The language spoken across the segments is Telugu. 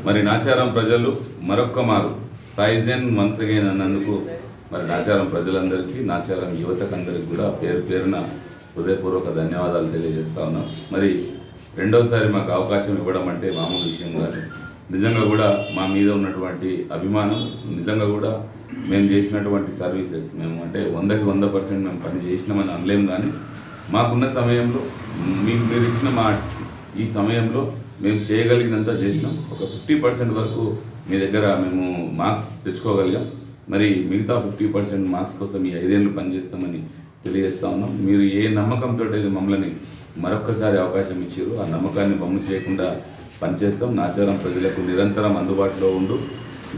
మరి నాచారం ప్రజలు మరొక్క మారు సాయిజన్ వన్స్ అగైన్ అన్నందుకు మరి నాచారం ప్రజలందరికీ నాచారం యువతకందరికీ కూడా పేరు పేరున హృదయపూర్వక ధన్యవాదాలు తెలియజేస్తా ఉన్నాం. మరి రెండోసారి మాకు అవకాశం ఇవ్వడం అంటే మామూలు విషయం కాదు. నిజంగా కూడా మా మీద ఉన్నటువంటి అభిమానం, నిజంగా కూడా మేము చేసినటువంటి సర్వీసెస్ మేము అంటే 100కి 100% మేము పని చేసినామని అనలేము. కానీ మాకున్న సమయంలో మీరు ఇచ్చిన మా ఈ సమయంలో మేము చేయగలిగినంత చేసినాం. ఒక 50% వరకు మీ దగ్గర మేము మార్క్స్ తెచ్చుకోగలిగాం. మరి మిగతా 50% మార్క్స్ కోసం ఈ 5 ఏళ్ళు పనిచేస్తామని తెలియజేస్తా ఉన్నాం. మీరు ఏ నమ్మకంతో అయితే మమ్మల్ని మరొక్కసారి అవకాశం ఇచ్చారు, ఆ నమ్మకాన్ని బొమ్మ చేయకుండా పనిచేస్తాం. నాచారం ప్రజలకు నిరంతరం అందుబాటులో ఉండు,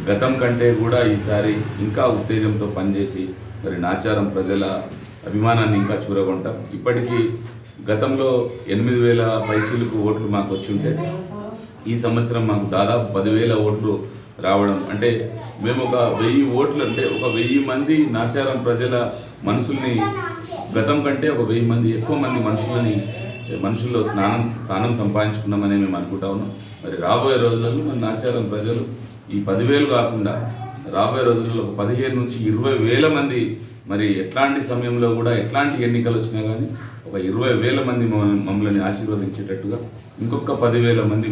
గతం కంటే కూడా ఈసారి ఇంకా ఉత్తేజంతో పనిచేసి మరి నాచారం ప్రజల అభిమానాన్ని ఇంకా చూరగొంటాం. ఇప్పటికీ గతంలో 8,000 పైచీలకు ఓట్లు మాకు వచ్చి ఉంటే ఈ సంవత్సరం మాకు దాదాపు 10,000 ఓట్లు రావడం అంటే మేము ఒక 1000 ఓట్లు అంటే ఒక 1000 మంది నాచారం ప్రజల మనుషుల్ని గతం కంటే ఒక 1000 మంది ఎక్కువ మంది మనుషుల్లో స్థానం సంపాదించుకున్నామని మేము అనుకుంటా ఉన్నాం. మరి రాబోయే రోజులలో మన నాచారం ప్రజలు ఈ 10,000 కాకుండా రాబోయే రోజుల్లో ఒక 15 నుంచి 20,000 మంది మరి ఎట్లాంటి సమయంలో కూడా ఎట్లాంటి ఎన్నికలు వచ్చినా కానీ ఒక 20,000 మంది మమ్మల్ని ఆశీర్వదించేటట్టుగా ఇంకొక 10,000 మంది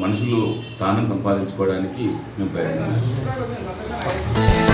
మనుషులు స్థానం సంపాదించుకోవడానికి మేము ప్రయత్నం చేస్తాం.